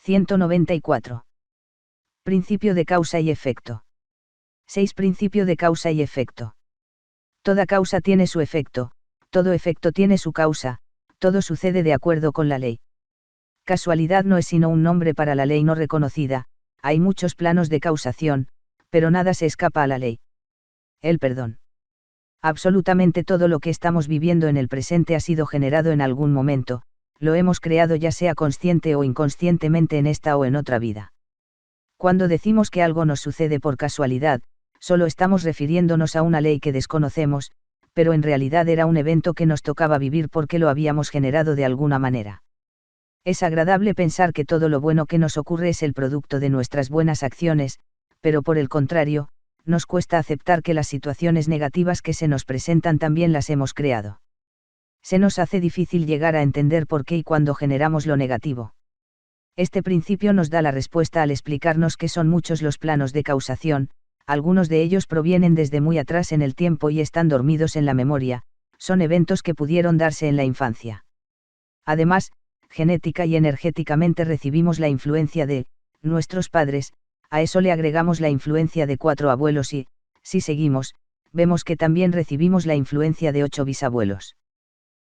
194. Principio de causa y efecto. 6. Principio de causa y efecto. Toda causa tiene su efecto, todo efecto tiene su causa, todo sucede de acuerdo con la ley. Casualidad no es sino un nombre para la ley no reconocida, hay muchos planos de causación, pero nada se escapa a la ley. El perdón. Absolutamente todo lo que estamos viviendo en el presente ha sido generado en algún momento, lo hemos creado ya sea consciente o inconscientemente en esta o en otra vida. Cuando decimos que algo nos sucede por casualidad, solo estamos refiriéndonos a una ley que desconocemos, pero en realidad era un evento que nos tocaba vivir porque lo habíamos generado de alguna manera. Es agradable pensar que todo lo bueno que nos ocurre es el producto de nuestras buenas acciones, pero por el contrario, nos cuesta aceptar que las situaciones negativas que se nos presentan también las hemos creado. Se nos hace difícil llegar a entender por qué y cuándo generamos lo negativo. Este principio nos da la respuesta al explicarnos que son muchos los planos de causación, algunos de ellos provienen desde muy atrás en el tiempo y están dormidos en la memoria, son eventos que pudieron darse en la infancia. Además, genética y energéticamente recibimos la influencia de nuestros padres, a eso le agregamos la influencia de 4 abuelos y, si seguimos, vemos que también recibimos la influencia de 8 bisabuelos.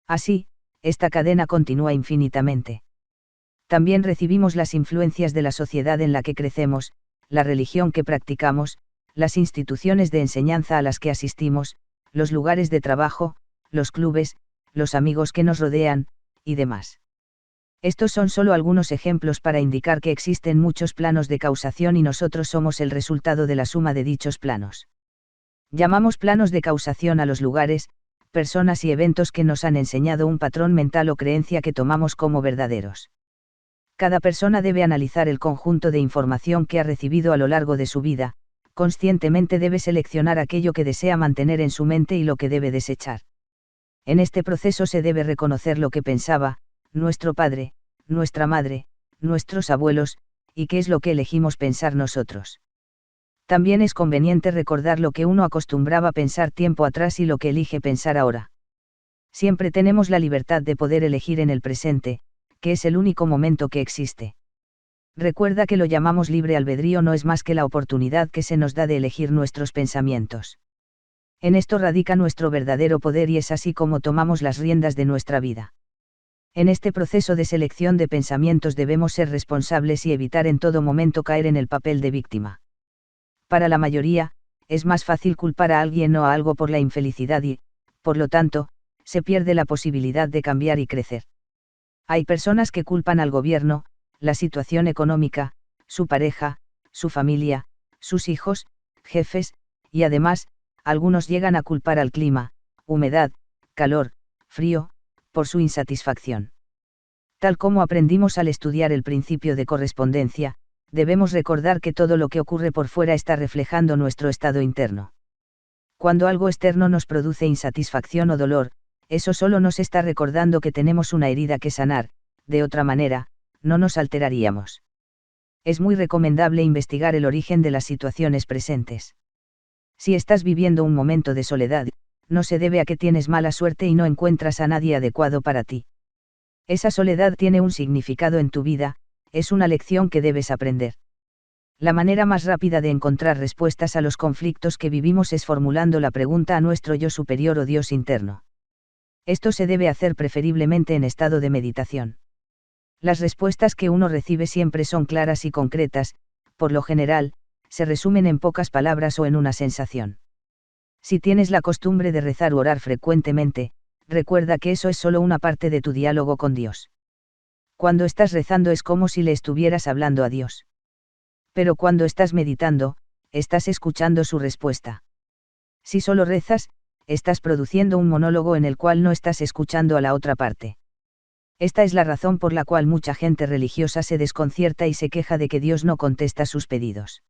Así, esta cadena continúa infinitamente. También recibimos las influencias de la sociedad en la que crecemos, la religión que practicamos, las instituciones de enseñanza a las que asistimos, los lugares de trabajo, los clubes, los amigos que nos rodean, y demás. Estos son solo algunos ejemplos para indicar que existen muchos planos de causación y nosotros somos el resultado de la suma de dichos planos. Llamamos planos de causación a los lugares, personas y eventos que nos han enseñado un patrón mental o creencia que tomamos como verdaderos. Cada persona debe analizar el conjunto de información que ha recibido a lo largo de su vida, conscientemente debe seleccionar aquello que desea mantener en su mente y lo que debe desechar. En este proceso se debe reconocer lo que pensaba nuestro padre, nuestra madre, nuestros abuelos, y qué es lo que elegimos pensar nosotros. También es conveniente recordar lo que uno acostumbraba pensar tiempo atrás y lo que elige pensar ahora. Siempre tenemos la libertad de poder elegir en el presente, que es el único momento que existe. Recuerda que lo llamamos libre albedrío no es más que la oportunidad que se nos da de elegir nuestros pensamientos. En esto radica nuestro verdadero poder y es así como tomamos las riendas de nuestra vida. En este proceso de selección de pensamientos debemos ser responsables y evitar en todo momento caer en el papel de víctima. Para la mayoría, es más fácil culpar a alguien o a algo por la infelicidad y, por lo tanto, se pierde la posibilidad de cambiar y crecer. Hay personas que culpan al gobierno, la situación económica, su pareja, su familia, sus hijos, jefes, y además, algunos llegan a culpar al clima, humedad, calor, frío, por su insatisfacción. Tal como aprendimos al estudiar el principio de correspondencia, debemos recordar que todo lo que ocurre por fuera está reflejando nuestro estado interno. Cuando algo externo nos produce insatisfacción o dolor, eso solo nos está recordando que tenemos una herida que sanar, de otra manera, no nos alteraríamos. Es muy recomendable investigar el origen de las situaciones presentes. Si estás viviendo un momento de soledad, no se debe a que tienes mala suerte y no encuentras a nadie adecuado para ti. Esa soledad tiene un significado en tu vida, es una lección que debes aprender. La manera más rápida de encontrar respuestas a los conflictos que vivimos es formulando la pregunta a nuestro yo superior o Dios interno. Esto se debe hacer preferiblemente en estado de meditación. Las respuestas que uno recibe siempre son claras y concretas, por lo general, se resumen en pocas palabras o en una sensación. Si tienes la costumbre de rezar u orar frecuentemente, recuerda que eso es solo una parte de tu diálogo con Dios. Cuando estás rezando es como si le estuvieras hablando a Dios. Pero cuando estás meditando, estás escuchando su respuesta. Si solo rezas, estás produciendo un monólogo en el cual no estás escuchando a la otra parte. Esta es la razón por la cual mucha gente religiosa se desconcierta y se queja de que Dios no contesta sus pedidos.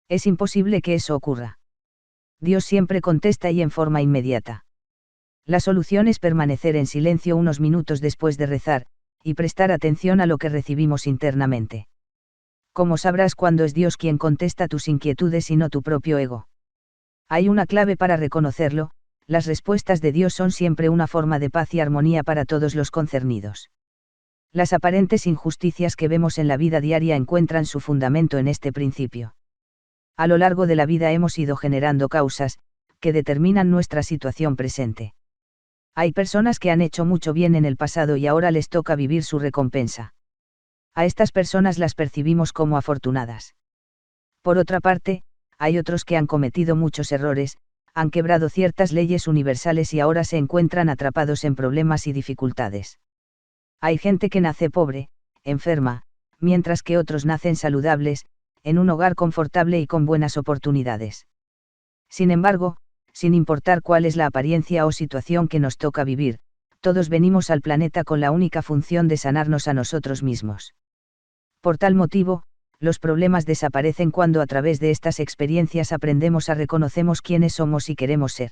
Es imposible que eso ocurra. Dios siempre contesta y en forma inmediata. La solución es permanecer en silencio unos minutos después de rezar, y prestar atención a lo que recibimos internamente. ¿Cómo sabrás cuándo es Dios quien contesta tus inquietudes y no tu propio ego? Hay una clave para reconocerlo: las respuestas de Dios son siempre una forma de paz y armonía para todos los concernidos. Las aparentes injusticias que vemos en la vida diaria encuentran su fundamento en este principio. A lo largo de la vida hemos ido generando causas, que determinan nuestra situación presente. Hay personas que han hecho mucho bien en el pasado y ahora les toca vivir su recompensa. A estas personas las percibimos como afortunadas. Por otra parte, hay otros que han cometido muchos errores, han quebrado ciertas leyes universales y ahora se encuentran atrapados en problemas y dificultades. Hay gente que nace pobre, enferma, mientras que otros nacen saludables, en un hogar confortable y con buenas oportunidades. Sin embargo, sin importar cuál es la apariencia o situación que nos toca vivir, todos venimos al planeta con la única función de sanarnos a nosotros mismos. Por tal motivo, los problemas desaparecen cuando a través de estas experiencias aprendemos a reconocemos quiénes somos y queremos ser.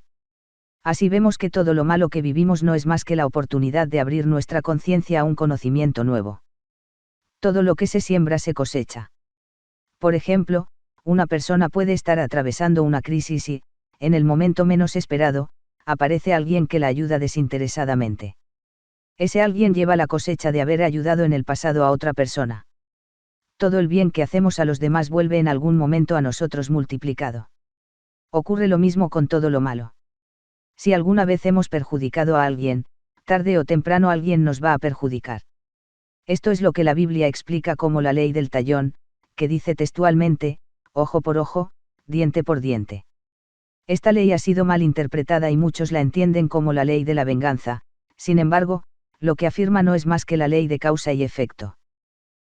Así vemos que todo lo malo que vivimos no es más que la oportunidad de abrir nuestra conciencia a un conocimiento nuevo. Todo lo que se siembra se cosecha. Por ejemplo, una persona puede estar atravesando una crisis y, en el momento menos esperado, aparece alguien que la ayuda desinteresadamente. Ese alguien lleva la cosecha de haber ayudado en el pasado a otra persona. Todo el bien que hacemos a los demás vuelve en algún momento a nosotros multiplicado. Ocurre lo mismo con todo lo malo. Si alguna vez hemos perjudicado a alguien, tarde o temprano alguien nos va a perjudicar. Esto es lo que la Biblia explica como la ley del talión, que dice textualmente, ojo por ojo, diente por diente. Esta ley ha sido mal interpretada y muchos la entienden como la ley de la venganza, sin embargo, lo que afirma no es más que la ley de causa y efecto.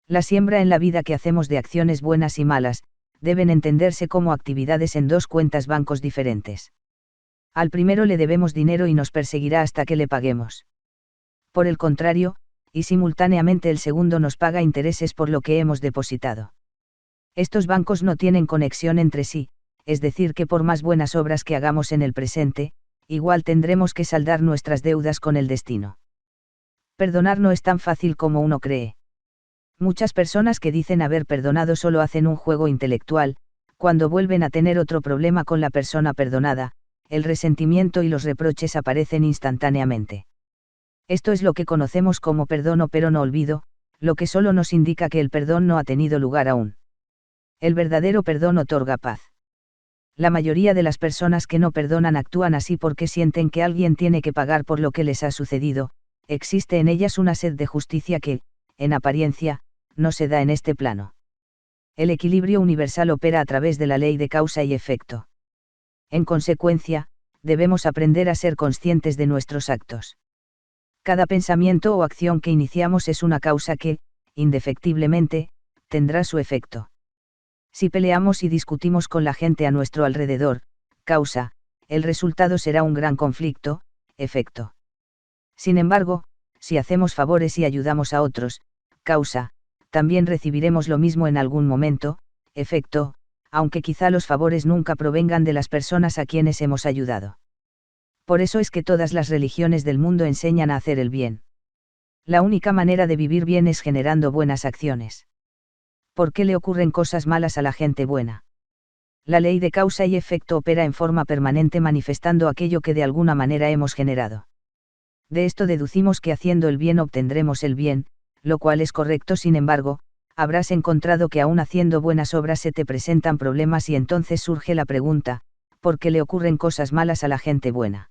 La siembra en la vida que hacemos de acciones buenas y malas, deben entenderse como actividades en dos cuentas bancos diferentes. Al primero le debemos dinero y nos perseguirá hasta que le paguemos. Por el contrario, y simultáneamente el segundo nos paga intereses por lo que hemos depositado. Estos bancos no tienen conexión entre sí, es decir que por más buenas obras que hagamos en el presente, igual tendremos que saldar nuestras deudas con el destino. Perdonar no es tan fácil como uno cree. Muchas personas que dicen haber perdonado solo hacen un juego intelectual, cuando vuelven a tener otro problema con la persona perdonada, el resentimiento y los reproches aparecen instantáneamente. Esto es lo que conocemos como perdono pero no olvido, lo que solo nos indica que el perdón no ha tenido lugar aún. El verdadero perdón otorga paz. La mayoría de las personas que no perdonan actúan así porque sienten que alguien tiene que pagar por lo que les ha sucedido, existe en ellas una sed de justicia que, en apariencia, no se da en este plano. El equilibrio universal opera a través de la ley de causa y efecto. En consecuencia, debemos aprender a ser conscientes de nuestros actos. Cada pensamiento o acción que iniciamos es una causa que, indefectiblemente, tendrá su efecto. Si peleamos y discutimos con la gente a nuestro alrededor, causa, el resultado será un gran conflicto, efecto. Sin embargo, si hacemos favores y ayudamos a otros, causa, también recibiremos lo mismo en algún momento, efecto, aunque quizá los favores nunca provengan de las personas a quienes hemos ayudado. Por eso es que todas las religiones del mundo enseñan a hacer el bien. La única manera de vivir bien es generando buenas acciones. ¿Por qué le ocurren cosas malas a la gente buena? La ley de causa y efecto opera en forma permanente manifestando aquello que de alguna manera hemos generado. De esto deducimos que haciendo el bien obtendremos el bien, lo cual es correcto. Sin embargo, habrás encontrado que aún haciendo buenas obras se te presentan problemas y entonces surge la pregunta, ¿por qué le ocurren cosas malas a la gente buena?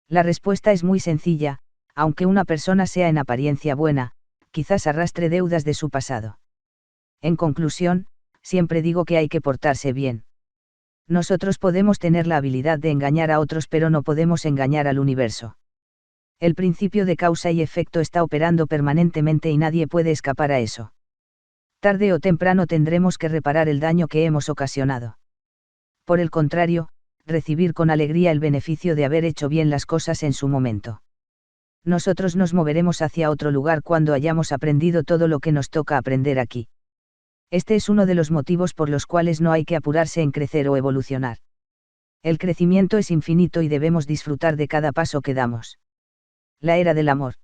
La respuesta es muy sencilla, aunque una persona sea en apariencia buena, quizás arrastre deudas de su pasado. En conclusión, siempre digo que hay que portarse bien. Nosotros podemos tener la habilidad de engañar a otros pero no podemos engañar al universo. El principio de causa y efecto está operando permanentemente y nadie puede escapar a eso. Tarde o temprano tendremos que reparar el daño que hemos ocasionado. Por el contrario, recibir con alegría el beneficio de haber hecho bien las cosas en su momento. Nosotros nos moveremos hacia otro lugar cuando hayamos aprendido todo lo que nos toca aprender aquí. Este es uno de los motivos por los cuales no hay que apurarse en crecer o evolucionar. El crecimiento es infinito y debemos disfrutar de cada paso que damos. La era del amor.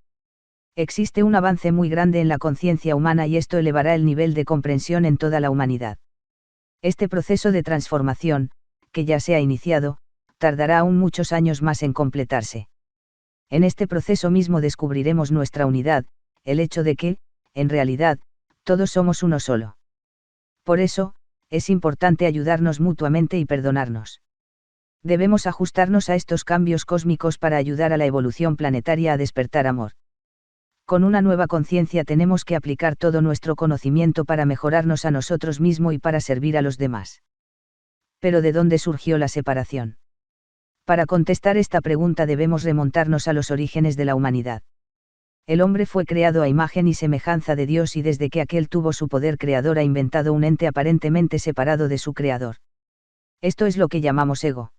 Existe un avance muy grande en la conciencia humana y esto elevará el nivel de comprensión en toda la humanidad. Este proceso de transformación, que ya se ha iniciado, tardará aún muchos años más en completarse. En este proceso mismo descubriremos nuestra unidad, el hecho de que, en realidad, todos somos uno solo. Por eso, es importante ayudarnos mutuamente y perdonarnos. Debemos ajustarnos a estos cambios cósmicos para ayudar a la evolución planetaria a despertar amor. Con una nueva conciencia tenemos que aplicar todo nuestro conocimiento para mejorarnos a nosotros mismos y para servir a los demás. Pero ¿de dónde surgió la separación? Para contestar esta pregunta debemos remontarnos a los orígenes de la humanidad. El hombre fue creado a imagen y semejanza de Dios y desde que aquel tuvo su poder creador ha inventado un ente aparentemente separado de su creador. Esto es lo que llamamos ego.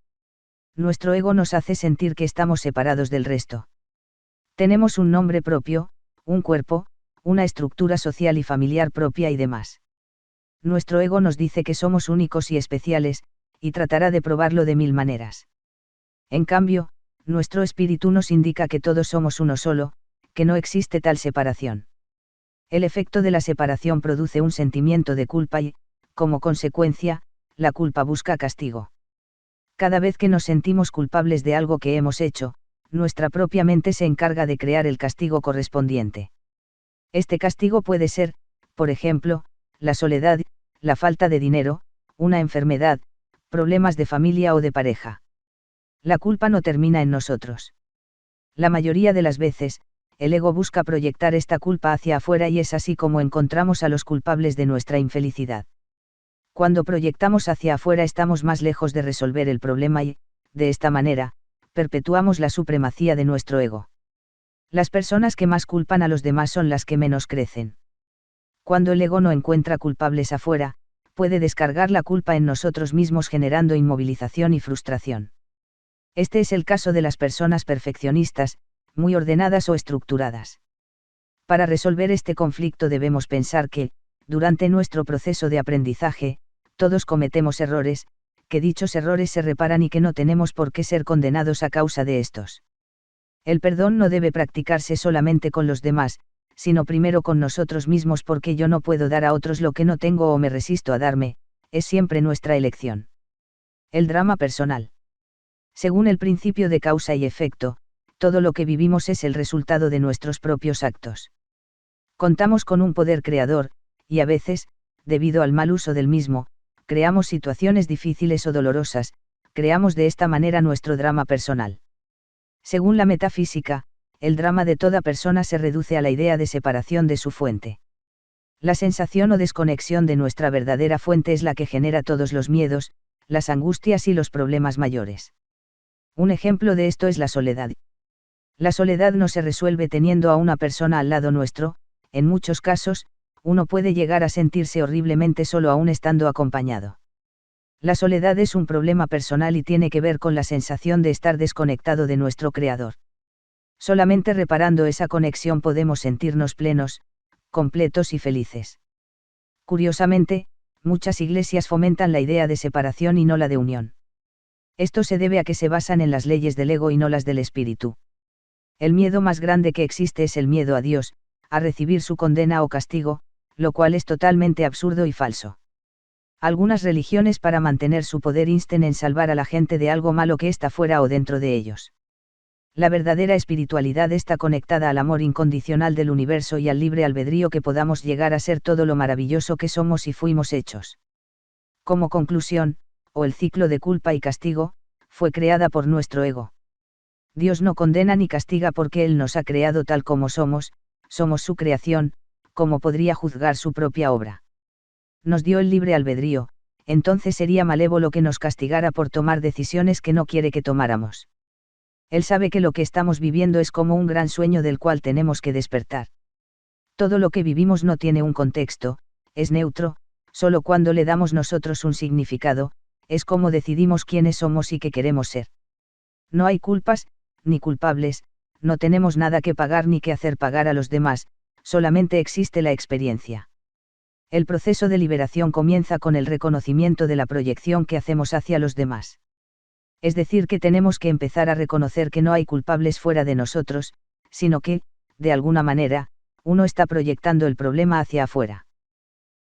Nuestro ego nos hace sentir que estamos separados del resto. Tenemos un nombre propio, un cuerpo, una estructura social y familiar propia y demás. Nuestro ego nos dice que somos únicos y especiales, y tratará de probarlo de 1000 maneras. En cambio, nuestro espíritu nos indica que todos somos uno solo, que no existe tal separación. El efecto de la separación produce un sentimiento de culpa y, como consecuencia, la culpa busca castigo. Cada vez que nos sentimos culpables de algo que hemos hecho, nuestra propia mente se encarga de crear el castigo correspondiente. Este castigo puede ser, por ejemplo, la soledad, la falta de dinero, una enfermedad, problemas de familia o de pareja. La culpa no termina en nosotros. La mayoría de las veces, el ego busca proyectar esta culpa hacia afuera y es así como encontramos a los culpables de nuestra infelicidad. Cuando proyectamos hacia afuera estamos más lejos de resolver el problema y, de esta manera, perpetuamos la supremacía de nuestro ego. Las personas que más culpan a los demás son las que menos crecen. Cuando el ego no encuentra culpables afuera, puede descargar la culpa en nosotros mismos generando inmovilización y frustración. Este es el caso de las personas perfeccionistas, muy ordenadas o estructuradas. Para resolver este conflicto debemos pensar que, durante nuestro proceso de aprendizaje, todos cometemos errores, que dichos errores se reparan y que no tenemos por qué ser condenados a causa de estos. El perdón no debe practicarse solamente con los demás, sino primero con nosotros mismos porque yo no puedo dar a otros lo que no tengo o me resisto a darme, es siempre nuestra elección. El drama personal. Según el principio de causa y efecto, todo lo que vivimos es el resultado de nuestros propios actos. Contamos con un poder creador, y a veces, debido al mal uso del mismo, creamos situaciones difíciles o dolorosas, creamos de esta manera nuestro drama personal. Según la metafísica, el drama de toda persona se reduce a la idea de separación de su fuente. La sensación o desconexión de nuestra verdadera fuente es la que genera todos los miedos, las angustias y los problemas mayores. Un ejemplo de esto es la soledad. La soledad no se resuelve teniendo a una persona al lado nuestro, en muchos casos, uno puede llegar a sentirse horriblemente solo aún estando acompañado. La soledad es un problema personal y tiene que ver con la sensación de estar desconectado de nuestro Creador. Solamente reparando esa conexión podemos sentirnos plenos, completos y felices. Curiosamente, muchas iglesias fomentan la idea de separación y no la de unión. Esto se debe a que se basan en las leyes del ego y no las del espíritu. El miedo más grande que existe es el miedo a Dios, a recibir su condena o castigo, lo cual es totalmente absurdo y falso. Algunas religiones para mantener su poder insten en salvar a la gente de algo malo que está fuera o dentro de ellos. La verdadera espiritualidad está conectada al amor incondicional del universo y al libre albedrío que podamos llegar a ser todo lo maravilloso que somos y fuimos hechos. Como conclusión, o el ciclo de culpa y castigo, fue creada por nuestro ego. Dios no condena ni castiga porque Él nos ha creado tal como somos su creación, ¿cómo podría juzgar su propia obra? Nos dio el libre albedrío, entonces sería malévolo que nos castigara por tomar decisiones que no quiere que tomáramos. Él sabe que lo que estamos viviendo es como un gran sueño del cual tenemos que despertar. Todo lo que vivimos no tiene un contexto, es neutro, solo cuando le damos nosotros un significado, es como decidimos quiénes somos y qué queremos ser. No hay culpas, ni culpables, no tenemos nada que pagar ni que hacer pagar a los demás, solamente existe la experiencia. El proceso de liberación comienza con el reconocimiento de la proyección que hacemos hacia los demás. Es decir, que tenemos que empezar a reconocer que no hay culpables fuera de nosotros, sino que, de alguna manera, uno está proyectando el problema hacia afuera.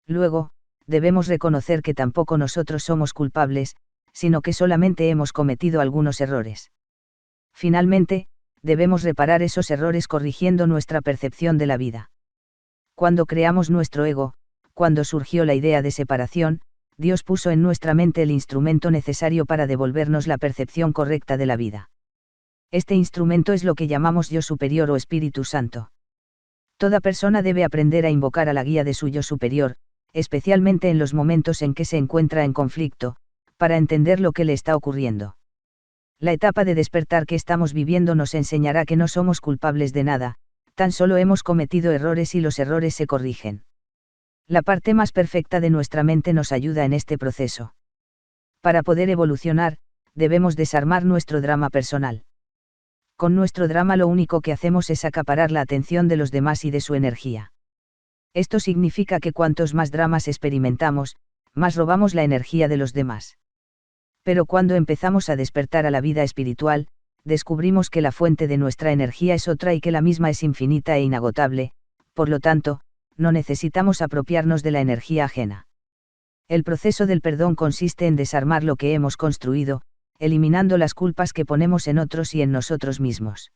Luego, debemos reconocer que tampoco nosotros somos culpables, sino que solamente hemos cometido algunos errores. Finalmente, debemos reparar esos errores corrigiendo nuestra percepción de la vida. Cuando creamos nuestro ego, cuando surgió la idea de separación, Dios puso en nuestra mente el instrumento necesario para devolvernos la percepción correcta de la vida. Este instrumento es lo que llamamos yo superior o Espíritu Santo. Toda persona debe aprender a invocar a la guía de su yo superior, especialmente en los momentos en que se encuentra en conflicto, para entender lo que le está ocurriendo. La etapa de despertar que estamos viviendo nos enseñará que no somos culpables de nada, tan solo hemos cometido errores y los errores se corrigen. La parte más perfecta de nuestra mente nos ayuda en este proceso. Para poder evolucionar, debemos desarmar nuestro drama personal. Con nuestro drama lo único que hacemos es acaparar la atención de los demás y de su energía. Esto significa que cuantos más dramas experimentamos, más robamos la energía de los demás. Pero cuando empezamos a despertar a la vida espiritual, descubrimos que la fuente de nuestra energía es otra y que la misma es infinita e inagotable, por lo tanto, no necesitamos apropiarnos de la energía ajena. El proceso del perdón consiste en desarmar lo que hemos construido, eliminando las culpas que ponemos en otros y en nosotros mismos.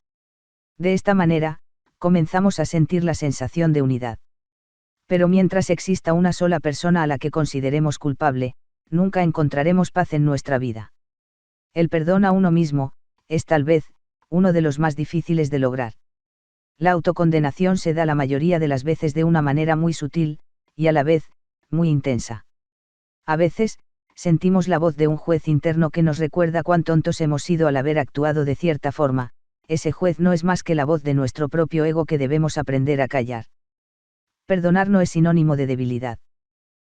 De esta manera, comenzamos a sentir la sensación de unidad. Pero mientras exista una sola persona a la que consideremos culpable, nunca encontraremos paz en nuestra vida. El perdón a uno mismo, es tal vez, uno de los más difíciles de lograr. La autocondenación se da la mayoría de las veces de una manera muy sutil, y a la vez, muy intensa. A veces, sentimos la voz de un juez interno que nos recuerda cuán tontos hemos sido al haber actuado de cierta forma. Ese juez no es más que la voz de nuestro propio ego que debemos aprender a callar. Perdonar no es sinónimo de debilidad.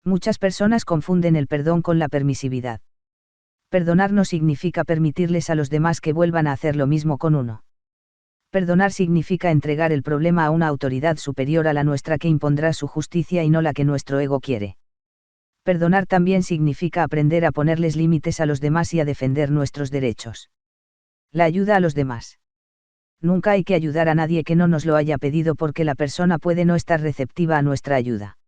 Muchas personas confunden el perdón con la permisividad. Perdonar no significa permitirles a los demás que vuelvan a hacer lo mismo con uno. Perdonar significa entregar el problema a una autoridad superior a la nuestra que impondrá su justicia y no la que nuestro ego quiere. Perdonar también significa aprender a ponerles límites a los demás y a defender nuestros derechos. La ayuda a los demás. Nunca hay que ayudar a nadie que no nos lo haya pedido porque la persona puede no estar receptiva a nuestra ayuda.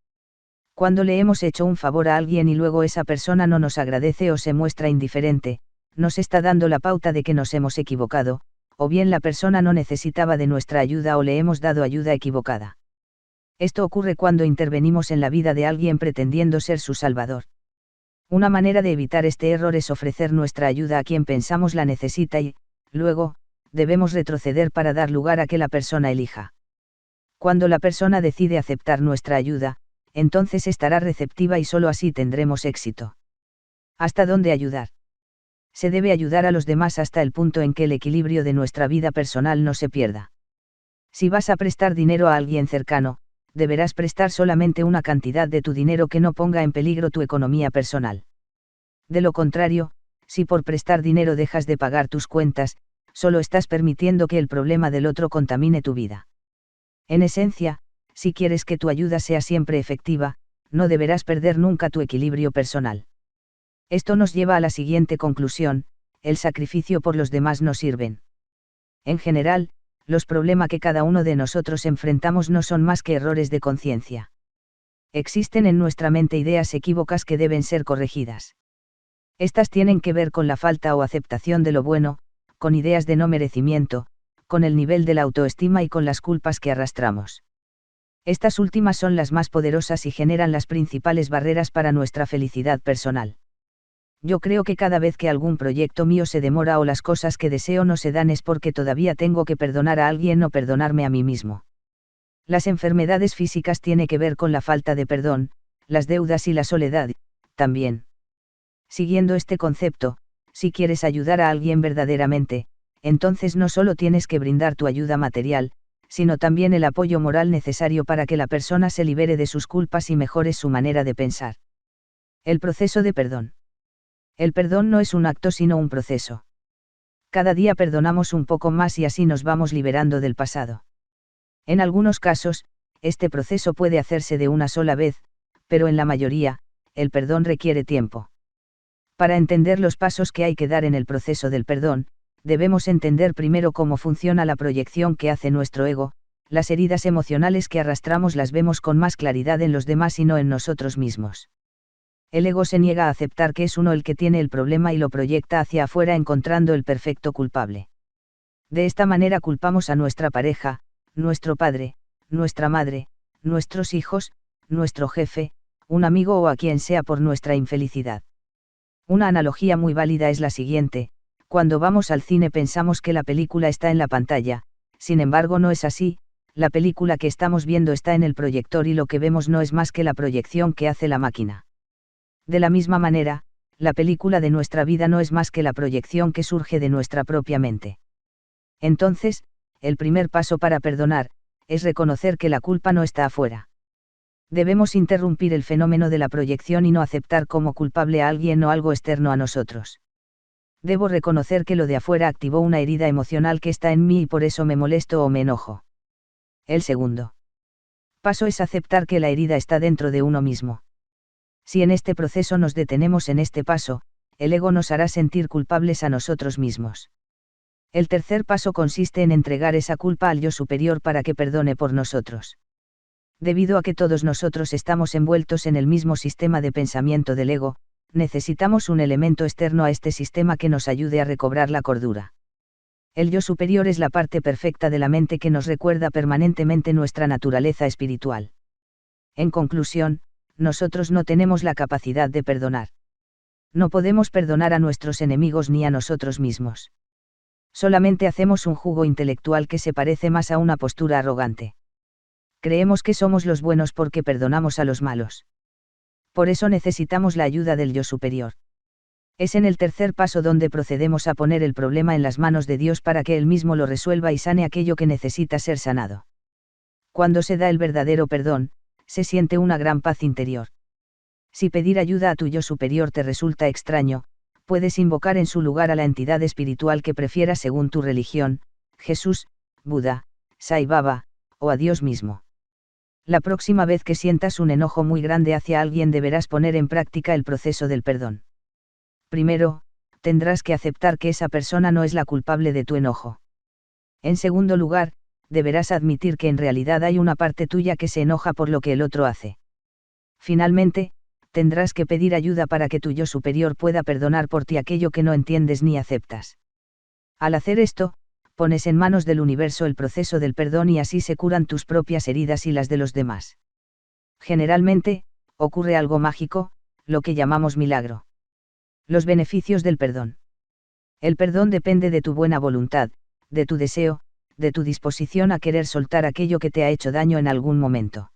Cuando le hemos hecho un favor a alguien y luego esa persona no nos agradece o se muestra indiferente, nos está dando la pauta de que nos hemos equivocado, o bien la persona no necesitaba de nuestra ayuda o le hemos dado ayuda equivocada. Esto ocurre cuando intervenimos en la vida de alguien pretendiendo ser su salvador. Una manera de evitar este error es ofrecer nuestra ayuda a quien pensamos la necesita y, luego, debemos retroceder para dar lugar a que la persona elija. Cuando la persona decide aceptar nuestra ayuda, entonces estará receptiva y solo así tendremos éxito. ¿Hasta dónde ayudar? Se debe ayudar a los demás hasta el punto en que el equilibrio de nuestra vida personal no se pierda. Si vas a prestar dinero a alguien cercano, deberás prestar solamente una cantidad de tu dinero que no ponga en peligro tu economía personal. De lo contrario, si por prestar dinero dejas de pagar tus cuentas, solo estás permitiendo que el problema del otro contamine tu vida. En esencia, si quieres que tu ayuda sea siempre efectiva, no deberás perder nunca tu equilibrio personal. Esto nos lleva a la siguiente conclusión: el sacrificio por los demás no sirven. En general, los problemas que cada uno de nosotros enfrentamos no son más que errores de conciencia. Existen en nuestra mente ideas equívocas que deben ser corregidas. Estas tienen que ver con la falta o aceptación de lo bueno, con ideas de no merecimiento, con el nivel de la autoestima y con las culpas que arrastramos. Estas últimas son las más poderosas y generan las principales barreras para nuestra felicidad personal. Yo creo que cada vez que algún proyecto mío se demora o las cosas que deseo no se dan es porque todavía tengo que perdonar a alguien o perdonarme a mí mismo. Las enfermedades físicas tienen que ver con la falta de perdón, las deudas y la soledad, también. Siguiendo este concepto, si quieres ayudar a alguien verdaderamente, entonces no solo tienes que brindar tu ayuda material, sino también el apoyo moral necesario para que la persona se libere de sus culpas y mejore su manera de pensar. El proceso de perdón. El perdón no es un acto sino un proceso. Cada día perdonamos un poco más y así nos vamos liberando del pasado. En algunos casos, este proceso puede hacerse de una sola vez, pero en la mayoría, el perdón requiere tiempo. Para entender los pasos que hay que dar en el proceso del perdón, debemos entender primero cómo funciona la proyección que hace nuestro ego. Las heridas emocionales que arrastramos las vemos con más claridad en los demás y no en nosotros mismos. El ego se niega a aceptar que es uno el que tiene el problema y lo proyecta hacia afuera encontrando el perfecto culpable. De esta manera culpamos a nuestra pareja, nuestro padre, nuestra madre, nuestros hijos, nuestro jefe, un amigo o a quien sea por nuestra infelicidad. Una analogía muy válida es la siguiente: cuando vamos al cine pensamos que la película está en la pantalla, sin embargo no es así, la película que estamos viendo está en el proyector y lo que vemos no es más que la proyección que hace la máquina. De la misma manera, la película de nuestra vida no es más que la proyección que surge de nuestra propia mente. Entonces, el primer paso para perdonar, es reconocer que la culpa no está afuera. Debemos interrumpir el fenómeno de la proyección y no aceptar como culpable a alguien o algo externo a nosotros. Debo reconocer que lo de afuera activó una herida emocional que está en mí y por eso me molesto o me enojo. El segundo paso es aceptar que la herida está dentro de uno mismo. Si en este proceso nos detenemos en este paso, el ego nos hará sentir culpables a nosotros mismos. El tercer paso consiste en entregar esa culpa al yo superior para que perdone por nosotros. Debido a que todos nosotros estamos envueltos en el mismo sistema de pensamiento del ego, necesitamos un elemento externo a este sistema que nos ayude a recobrar la cordura. El yo superior es la parte perfecta de la mente que nos recuerda permanentemente nuestra naturaleza espiritual. En conclusión, nosotros no tenemos la capacidad de perdonar. No podemos perdonar a nuestros enemigos ni a nosotros mismos. Solamente hacemos un jugo intelectual que se parece más a una postura arrogante. Creemos que somos los buenos porque perdonamos a los malos. Por eso necesitamos la ayuda del yo superior. Es en el tercer paso donde procedemos a poner el problema en las manos de Dios para que Él mismo lo resuelva y sane aquello que necesita ser sanado. Cuando se da el verdadero perdón, se siente una gran paz interior. Si pedir ayuda a tu yo superior te resulta extraño, puedes invocar en su lugar a la entidad espiritual que prefieras según tu religión, Jesús, Buda, Sai Baba, o a Dios mismo. La próxima vez que sientas un enojo muy grande hacia alguien deberás poner en práctica el proceso del perdón. Primero, tendrás que aceptar que esa persona no es la culpable de tu enojo. En segundo lugar, deberás admitir que en realidad hay una parte tuya que se enoja por lo que el otro hace. Finalmente, tendrás que pedir ayuda para que tu yo superior pueda perdonar por ti aquello que no entiendes ni aceptas. Al hacer esto, pones en manos del universo el proceso del perdón y así se curan tus propias heridas y las de los demás. Generalmente, ocurre algo mágico, lo que llamamos milagro. Los beneficios del perdón. El perdón depende de tu buena voluntad, de tu deseo, de tu disposición a querer soltar aquello que te ha hecho daño en algún momento.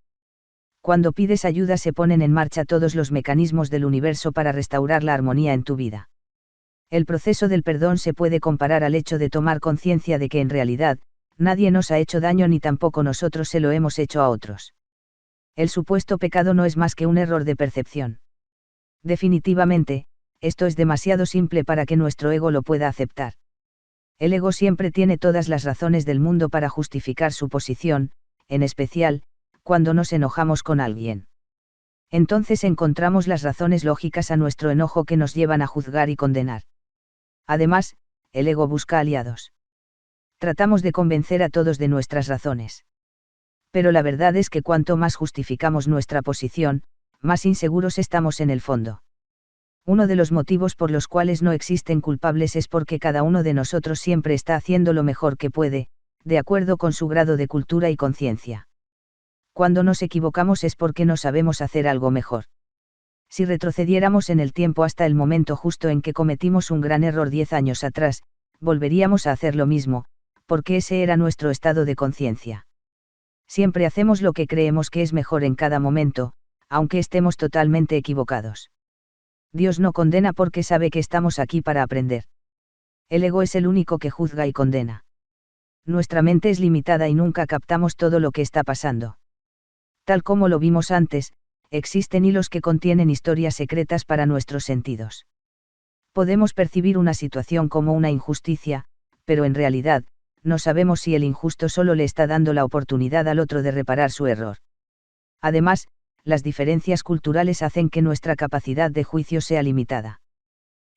Cuando pides ayuda se ponen en marcha todos los mecanismos del universo para restaurar la armonía en tu vida. El proceso del perdón se puede comparar al hecho de tomar conciencia de que en realidad, nadie nos ha hecho daño ni tampoco nosotros se lo hemos hecho a otros. El supuesto pecado no es más que un error de percepción. Definitivamente, esto es demasiado simple para que nuestro ego lo pueda aceptar. El ego siempre tiene todas las razones del mundo para justificar su posición, en especial, cuando nos enojamos con alguien. Entonces encontramos las razones lógicas a nuestro enojo que nos llevan a juzgar y condenar. Además, el ego busca aliados. Tratamos de convencer a todos de nuestras razones. Pero la verdad es que cuanto más justificamos nuestra posición, más inseguros estamos en el fondo. Uno de los motivos por los cuales no existen culpables es porque cada uno de nosotros siempre está haciendo lo mejor que puede, de acuerdo con su grado de cultura y conciencia. Cuando nos equivocamos es porque no sabemos hacer algo mejor. Si retrocediéramos en el tiempo hasta el momento justo en que cometimos un gran error 10 años atrás, volveríamos a hacer lo mismo, porque ese era nuestro estado de conciencia. Siempre hacemos lo que creemos que es mejor en cada momento, aunque estemos totalmente equivocados. Dios no condena porque sabe que estamos aquí para aprender. El ego es el único que juzga y condena. Nuestra mente es limitada y nunca captamos todo lo que está pasando. Tal como lo vimos antes, existen hilos que contienen historias secretas para nuestros sentidos. Podemos percibir una situación como una injusticia, pero en realidad, no sabemos si el injusto solo le está dando la oportunidad al otro de reparar su error. Además, las diferencias culturales hacen que nuestra capacidad de juicio sea limitada.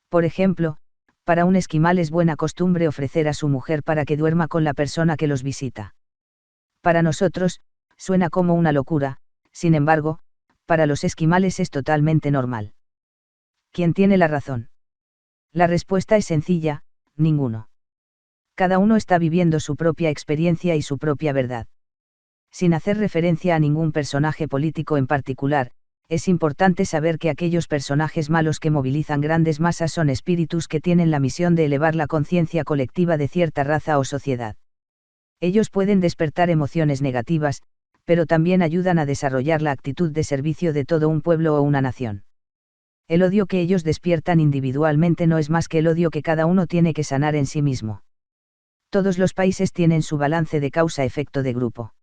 Por ejemplo, para un esquimal es buena costumbre ofrecer a su mujer para que duerma con la persona que los visita. Para nosotros, suena como una locura, sin embargo, para los esquimales es totalmente normal. ¿Quién tiene la razón? La respuesta es sencilla, ninguno. Cada uno está viviendo su propia experiencia y su propia verdad. Sin hacer referencia a ningún personaje político en particular, es importante saber que aquellos personajes malos que movilizan grandes masas son espíritus que tienen la misión de elevar la conciencia colectiva de cierta raza o sociedad. Ellos pueden despertar emociones negativas, pero también ayudan a desarrollar la actitud de servicio de todo un pueblo o una nación. El odio que ellos despiertan individualmente no es más que el odio que cada uno tiene que sanar en sí mismo. Todos los países tienen su balance de causa-efecto de grupo.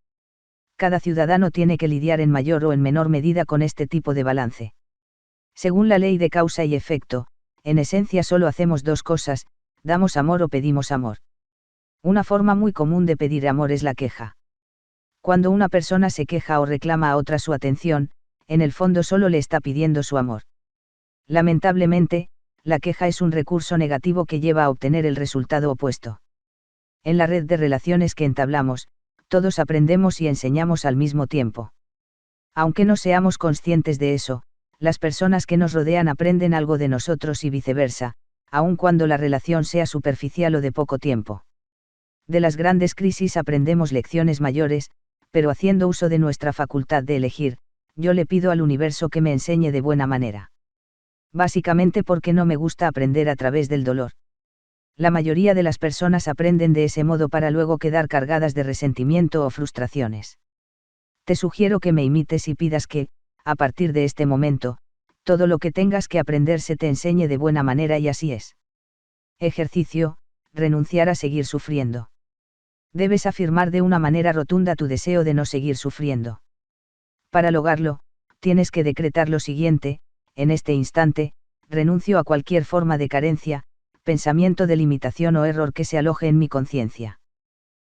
Cada ciudadano tiene que lidiar en mayor o en menor medida con este tipo de balance. Según la ley de causa y efecto, en esencia solo hacemos dos cosas: damos amor o pedimos amor. Una forma muy común de pedir amor es la queja. Cuando una persona se queja o reclama a otra su atención, en el fondo solo le está pidiendo su amor. Lamentablemente, la queja es un recurso negativo que lleva a obtener el resultado opuesto. En la red de relaciones que entablamos, todos aprendemos y enseñamos al mismo tiempo. Aunque no seamos conscientes de eso, las personas que nos rodean aprenden algo de nosotros y viceversa, aun cuando la relación sea superficial o de poco tiempo. De las grandes crisis aprendemos lecciones mayores, pero haciendo uso de nuestra facultad de elegir, yo le pido al universo que me enseñe de buena manera. Básicamente porque no me gusta aprender a través del dolor. La mayoría de las personas aprenden de ese modo para luego quedar cargadas de resentimiento o frustraciones. Te sugiero que me imites y pidas que, a partir de este momento, todo lo que tengas que aprender se te enseñe de buena manera, y así es. Ejercicio: renunciar a seguir sufriendo. Debes afirmar de una manera rotunda tu deseo de no seguir sufriendo. Para lograrlo, tienes que decretar lo siguiente: en este instante, renuncio a cualquier forma de carencia, pensamiento de limitación o error que se aloje en mi conciencia.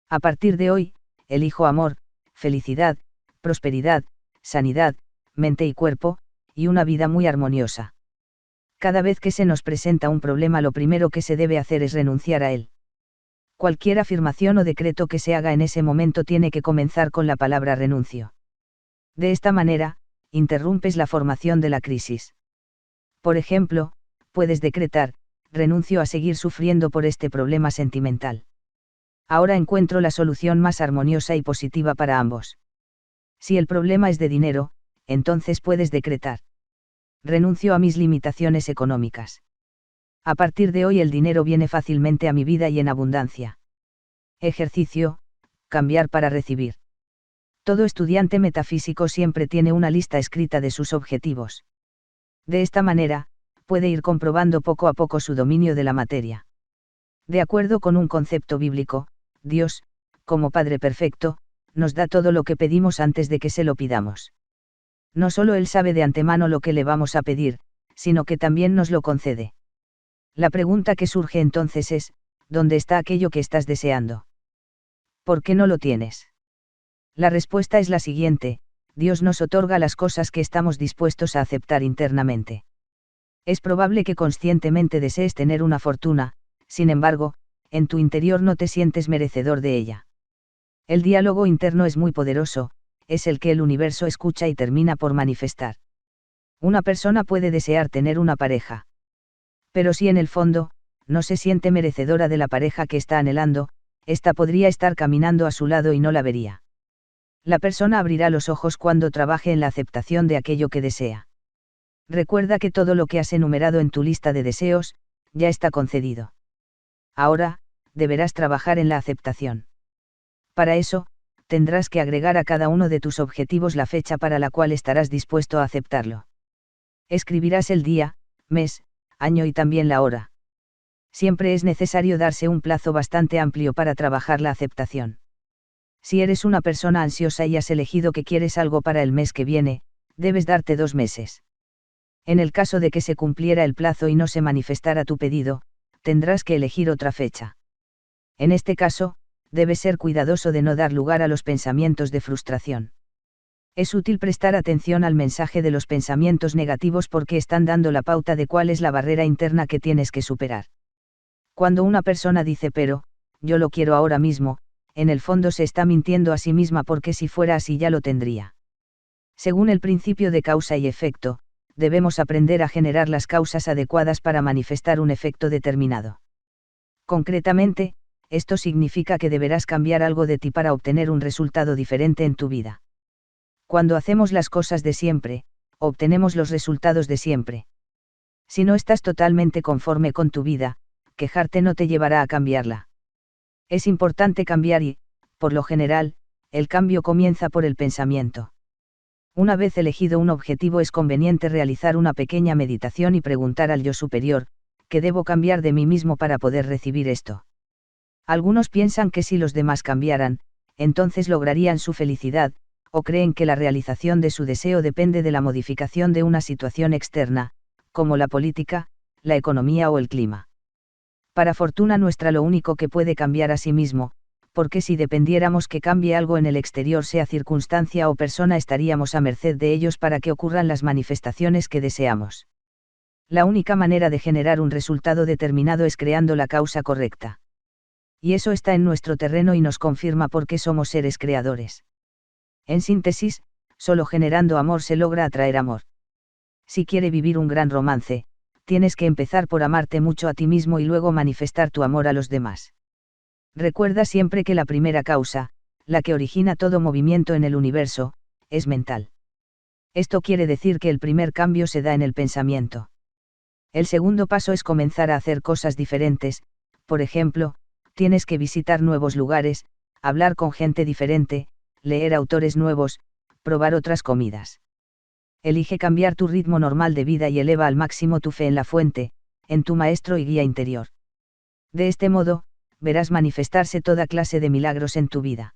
A partir de hoy, elijo amor, felicidad, prosperidad, sanidad, mente y cuerpo, y una vida muy armoniosa. Cada vez que se nos presenta un problema, lo primero que se debe hacer es renunciar a él. Cualquier afirmación o decreto que se haga en ese momento tiene que comenzar con la palabra renuncio. De esta manera, interrumpes la formación de la crisis. Por ejemplo, puedes decretar: renuncio a seguir sufriendo por este problema sentimental. Ahora encuentro la solución más armoniosa y positiva para ambos. Si el problema es de dinero, entonces puedes decretar: renuncio a mis limitaciones económicas. A partir de hoy el dinero viene fácilmente a mi vida y en abundancia. Ejercicio: cambiar para recibir. Todo estudiante metafísico siempre tiene una lista escrita de sus objetivos. De esta manera, puede ir comprobando poco a poco su dominio de la materia. De acuerdo con un concepto bíblico, Dios, como Padre perfecto, nos da todo lo que pedimos antes de que se lo pidamos. No solo Él sabe de antemano lo que le vamos a pedir, sino que también nos lo concede. La pregunta que surge entonces es: ¿dónde está aquello que estás deseando? ¿Por qué no lo tienes? La respuesta es la siguiente: Dios nos otorga las cosas que estamos dispuestos a aceptar internamente. Es probable que conscientemente desees tener una fortuna, sin embargo, en tu interior no te sientes merecedor de ella. El diálogo interno es muy poderoso, es el que el universo escucha y termina por manifestar. Una persona puede desear tener una pareja. Pero si en el fondo, no se siente merecedora de la pareja que está anhelando, ésta podría estar caminando a su lado y no la vería. La persona abrirá los ojos cuando trabaje en la aceptación de aquello que desea. Recuerda que todo lo que has enumerado en tu lista de deseos, ya está concedido. Ahora, deberás trabajar en la aceptación. Para eso, tendrás que agregar a cada uno de tus objetivos la fecha para la cual estarás dispuesto a aceptarlo. Escribirás el día, mes, año y también la hora. Siempre es necesario darse un plazo bastante amplio para trabajar la aceptación. Si eres una persona ansiosa y has elegido que quieres algo para el mes que viene, debes darte 2 meses. En el caso de que se cumpliera el plazo y no se manifestara tu pedido, tendrás que elegir otra fecha. En este caso, debes ser cuidadoso de no dar lugar a los pensamientos de frustración. Es útil prestar atención al mensaje de los pensamientos negativos porque están dando la pauta de cuál es la barrera interna que tienes que superar. Cuando una persona dice pero, yo lo quiero ahora mismo, en el fondo se está mintiendo a sí misma porque si fuera así ya lo tendría. Según el principio de causa y efecto, debemos aprender a generar las causas adecuadas para manifestar un efecto determinado. Concretamente, esto significa que deberás cambiar algo de ti para obtener un resultado diferente en tu vida. Cuando hacemos las cosas de siempre, obtenemos los resultados de siempre. Si no estás totalmente conforme con tu vida, quejarte no te llevará a cambiarla. Es importante cambiar y, por lo general, el cambio comienza por el pensamiento. Una vez elegido un objetivo es conveniente realizar una pequeña meditación y preguntar al yo superior, ¿qué debo cambiar de mí mismo para poder recibir esto? Algunos piensan que si los demás cambiaran, entonces lograrían su felicidad, o creen que la realización de su deseo depende de la modificación de una situación externa, como la política, la economía o el clima. Para fortuna nuestra lo único que puede cambiar a sí mismo, porque si dependiéramos que cambie algo en el exterior, sea circunstancia o persona, estaríamos a merced de ellos para que ocurran las manifestaciones que deseamos. La única manera de generar un resultado determinado es creando la causa correcta. Y eso está en nuestro terreno y nos confirma por qué somos seres creadores. En síntesis, solo generando amor se logra atraer amor. Si quiere vivir un gran romance, tienes que empezar por amarte mucho a ti mismo y luego manifestar tu amor a los demás. Recuerda siempre que la primera causa, la que origina todo movimiento en el universo, es mental. Esto quiere decir que el primer cambio se da en el pensamiento. El segundo paso es comenzar a hacer cosas diferentes, por ejemplo, tienes que visitar nuevos lugares, hablar con gente diferente, leer autores nuevos, probar otras comidas. Elige cambiar tu ritmo normal de vida y eleva al máximo tu fe en la fuente, en tu maestro y guía interior. De este modo, verás manifestarse toda clase de milagros en tu vida.